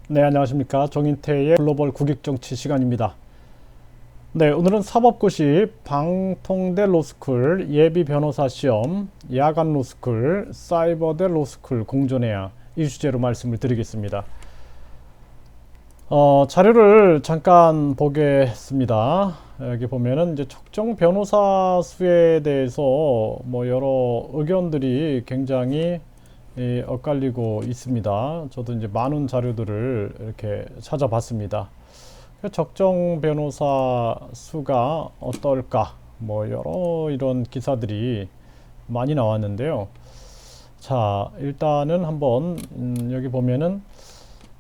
네, 안녕하십니까. 정인태의 글로벌 국익정치 시간입니다. 네, 오늘은 사법고시 방통대 로스쿨 예비 변호사 시험, 야간 로스쿨, 사이버대 로스쿨 공존해야 이 주제로 말씀을 드리겠습니다. 자료를 잠깐 보겠습니다. 여기 보면은 이제 적정 변호사 수에 대해서 뭐 여러 의견들이 굉장히 엇갈리고 있습니다. 저도 이제 많은 자료들을 이렇게 찾아봤습니다. 적정 변호사 수가 어떨까? 뭐 여러 이런 기사들이 많이 나왔는데요. 자, 일단은 한번 여기 보면은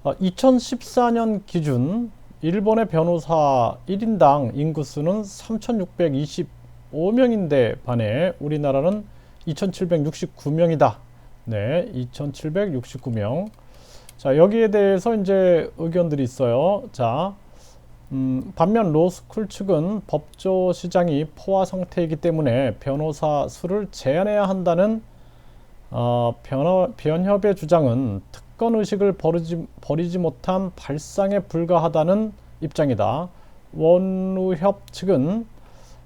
2014년 기준 일본의 변호사 1인당 인구수는 3,625명인데 반해 우리나라는 2,769명이다. 네, 2,769명. 자, 여기에 대해서 이제 의견들이 있어요. 자, 반면 로스쿨 측은 법조 시장이 포화 상태이기 때문에 변호사 수를 제한해야 한다는 변협의 주장은 특권 의식을 버리지 못한 발상에 불과하다는 입장이다. 원우협 측은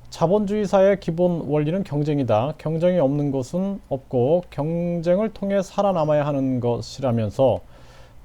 자본주의 사회의 기본 원리는 경쟁이다. 경쟁이 없는 것은 없고 경쟁을 통해 살아남아야 하는 것이라면서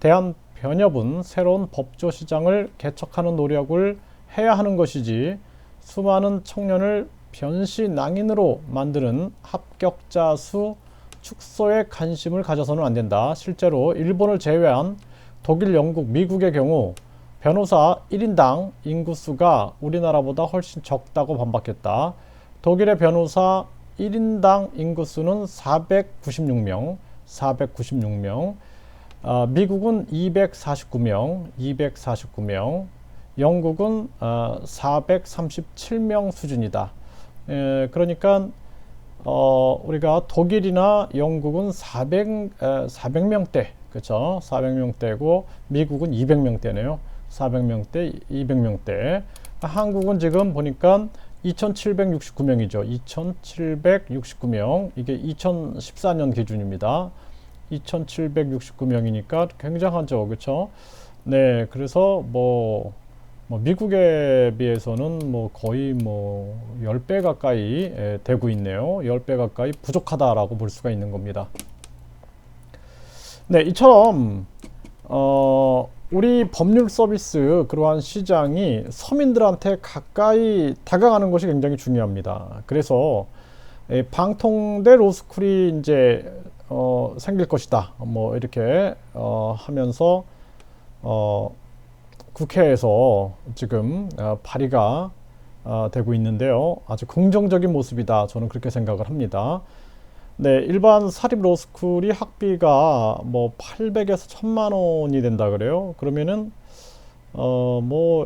대한변협은 새로운 법조 시장을 개척하는 노력을 해야 하는 것이지 수많은 청년을 변시낭인으로 만드는 합격자 수 축소에 관심을 가져서는 안 된다. 실제로 일본을 제외한 독일, 영국, 미국의 경우 변호사 1인당 인구수가 우리나라보다 훨씬 적다고 반박했다. 독일의 변호사 1인당 인구수는 496명, 미국은 249명, 영국은 437명 수준이다. 그러니까 우리가 독일이나 영국은 400명대, 그렇죠? 400명대고 미국은 200명대네요. 400명대, 200명대. 한국은 지금 보니까 2,769명이죠. 2,769명. 이게 2014년 기준입니다. 2,769명이니까 굉장하죠. 그렇죠? 네, 그래서 미국에 비해서는 거의 10배 가까이 되고 있네요. 10배 가까이 부족하다라고 볼 수가 있는 겁니다. 네, 이처럼 우리 법률 서비스 그러한 시장이 서민들한테 가까이 다가가는 것이 굉장히 중요합니다. 그래서 방통대 로스쿨이 이제 생길 것이다. 이렇게 하면서 국회에서 지금 발의가 되고 있는데요. 아주 긍정적인 모습이다. 저는 그렇게 생각을 합니다. 네, 일반 사립 로스쿨이 학비가 800에서 1000만 원이 된다 그래요. 그러면은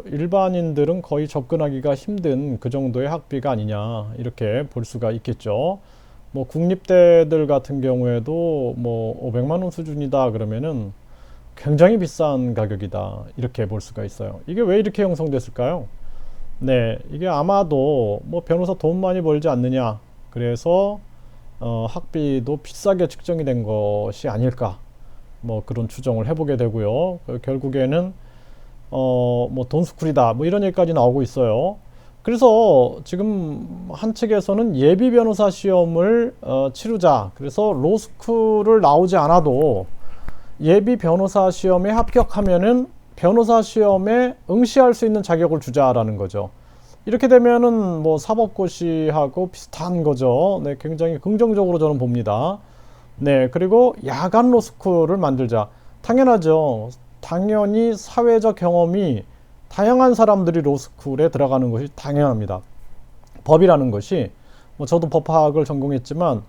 일반인들은 거의 접근하기가 힘든 그 정도의 학비가 아니냐 이렇게 볼 수가 있겠죠. 국립대들 같은 경우에도 500만 원 수준이다 그러면은 굉장히 비싼 가격이다 이렇게 볼 수가 있어요. 이게 왜 이렇게 형성됐을까요? 네, 이게 아마도 변호사 돈 많이 벌지 않느냐 그래서 학비도 비싸게 측정이 된 것이 아닐까 그런 추정을 해보게 되고요. 결국에는 돈스쿨이다 이런 얘기까지 나오고 있어요. 그래서 지금 한 측에서는 예비 변호사 시험을 치르자. 그래서 로스쿨을 나오지 않아도 예비 변호사 시험에 합격하면은 변호사 시험에 응시할 수 있는 자격을 주자라는 거죠. 이렇게 되면은 사법고시하고 비슷한 거죠. 네, 굉장히 긍정적으로 저는 봅니다. 네, 그리고 야간 로스쿨을 만들자. 당연하죠. 당연히 사회적 경험이 다양한 사람들이 로스쿨에 들어가는 것이 당연합니다. 법이라는 것이 저도 법학을 전공했지만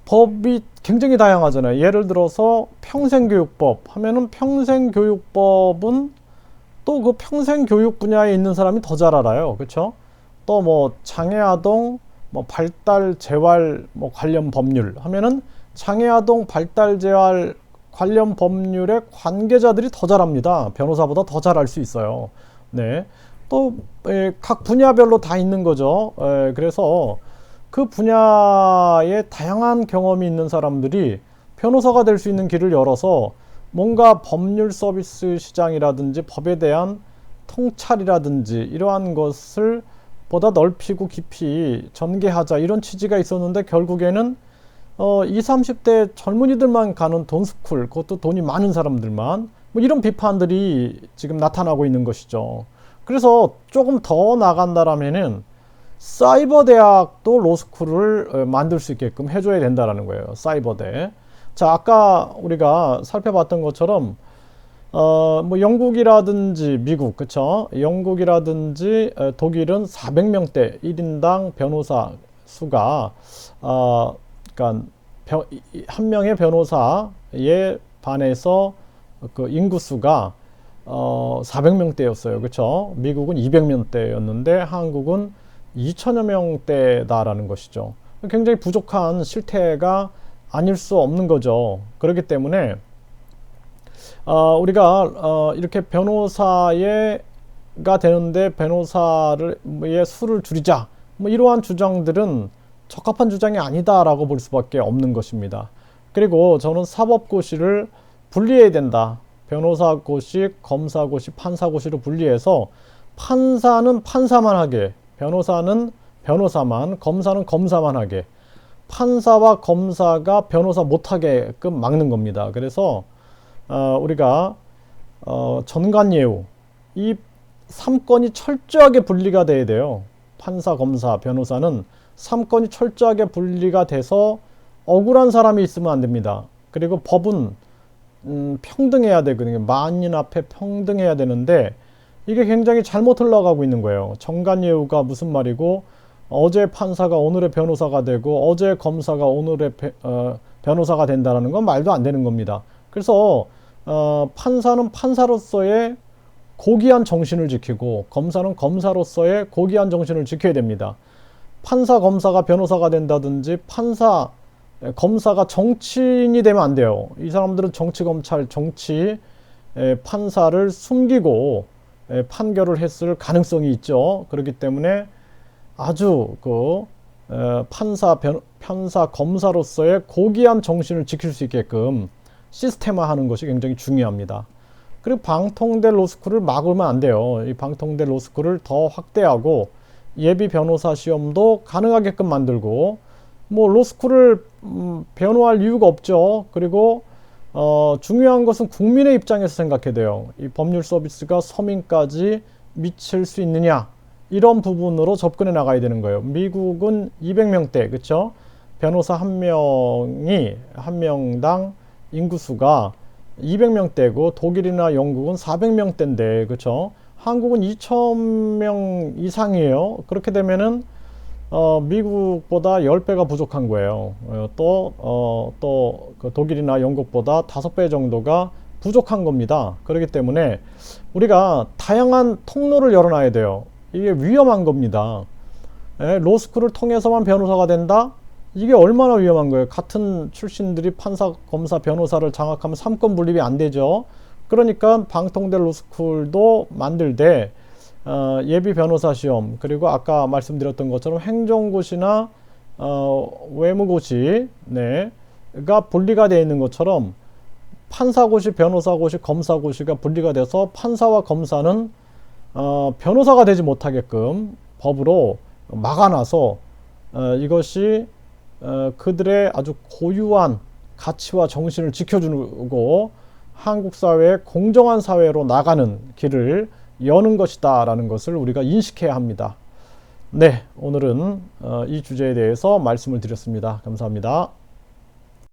법이 굉장히 다양하잖아요. 예를 들어서 평생교육법 하면은 평생교육법은 또 그 평생교육 분야에 있는 사람이 더 잘 알아요. 그렇죠? 또 장애아동 발달 재활 관련 법률 하면은 장애아동 발달 재활 관련 법률의 관계자들이 더 잘합니다. 변호사보다 더 잘 알 수 있어요. 네. 또 각 분야별로 다 있는 거죠. 그래서 그 분야에 다양한 경험이 있는 사람들이 변호사가 될 수 있는 길을 열어서 뭔가 법률 서비스 시장이라든지 법에 대한 통찰이라든지 이러한 것을 보다 넓히고 깊이 전개하자, 이런 취지가 있었는데 결국에는 20, 30대 젊은이들만 가는 돈스쿨, 그것도 돈이 많은 사람들만, 뭐 이런 비판들이 지금 나타나고 있는 것이죠. 그래서 조금 더 나간다라면은 사이버 대학도 로스쿨을 만들 수 있게끔 해줘야 된다라는 거예요. 사이버대. 자, 아까 우리가 살펴봤던 것처럼 뭐 영국이라든지 미국, 그쵸? 영국이라든지 독일은 400명대 1인당 변호사 수가 그러니까 한 명의 변호사에 반해서 그 인구수가 400명대였어요. 그쵸? 미국은 200명대였는데 한국은 2천여 명대다라는 것이죠. 굉장히 부족한 실태가 아닐 수 없는 거죠. 그렇기 때문에 우리가 이렇게 변호사가 되는데 변호사의 수를 줄이자, 뭐 이러한 주장들은 적합한 주장이 아니다라고 볼 수밖에 없는 것입니다. 그리고 저는 사법고시를 분리해야 된다. 변호사고시, 검사고시, 판사고시로 분리해서 판사는 판사만 하게, 변호사는 변호사만, 검사는 검사만 하게, 판사와 검사가 변호사 못하게끔 막는 겁니다. 그래서 우리가 전관예우, 이 3건이 철저하게 분리가 돼야 돼요. 판사, 검사, 변호사는 3건이 철저하게 분리가 돼서 억울한 사람이 있으면 안 됩니다. 그리고 법은 평등해야 되거든요. 만인 앞에 평등해야 되는데 이게 굉장히 잘못 흘러가고 있는 거예요. 정관예우가 무슨 말이고, 어제 판사가 오늘의 변호사가 되고 어제 검사가 오늘의 변호사가 된다는 건 말도 안 되는 겁니다. 그래서 판사는 판사로서의 고귀한 정신을 지키고 검사는 검사로서의 고귀한 정신을 지켜야 됩니다. 판사, 검사가 변호사가 된다든지 검사가 정치인이 되면 안 돼요. 이 사람들은 정치, 검찰, 정치, 판사를 숨기고 판결을 했을 가능성이 있죠. 그렇기 때문에 아주 판사, 검사로서의 고귀한 정신을 지킬 수 있게끔 시스템화하는 것이 굉장히 중요합니다. 그리고 방통대 로스쿨을 막으면 안 돼요. 이 방통대 로스쿨을 더 확대하고 예비 변호사 시험도 가능하게끔 만들고, 뭐 로스쿨을 변호할 이유가 없죠. 그리고 중요한 것은 국민의 입장에서 생각해야 돼요. 이 법률 서비스가 서민까지 미칠 수 있느냐, 이런 부분으로 접근해 나가야 되는 거예요. 미국은 200명대, 그쵸? 변호사 한 명당 인구수가 200명대고 독일이나 영국은 400명대인데, 그쵸? 한국은 2,000명 이상이에요. 그렇게 되면은 미국보다 10배가 부족한 거예요. 그 독일이나 영국보다 5배 정도가 부족한 겁니다. 그렇기 때문에 우리가 다양한 통로를 열어놔야 돼요. 이게 위험한 겁니다. 로스쿨을 통해서만 변호사가 된다? 이게 얼마나 위험한 거예요. 같은 출신들이 판사, 검사, 변호사를 장악하면 3권 분립이 안 되죠. 그러니까 방통대 로스쿨도 만들되 예비 변호사 시험, 그리고 아까 말씀드렸던 것처럼 행정고시나 외무고시, 가 분리가 되어 있는 것처럼 판사고시, 변호사고시, 검사고시가 분리가 돼서 판사와 검사는 변호사가 되지 못하게끔 법으로 막아놔서 이것이 그들의 아주 고유한 가치와 정신을 지켜주고 한국 사회의 공정한 사회로 나가는 길을 여는 것이다 라는 것을 우리가 인식해야 합니다. 네, 오늘은 이 주제에 대해서 말씀을 드렸습니다. 감사합니다.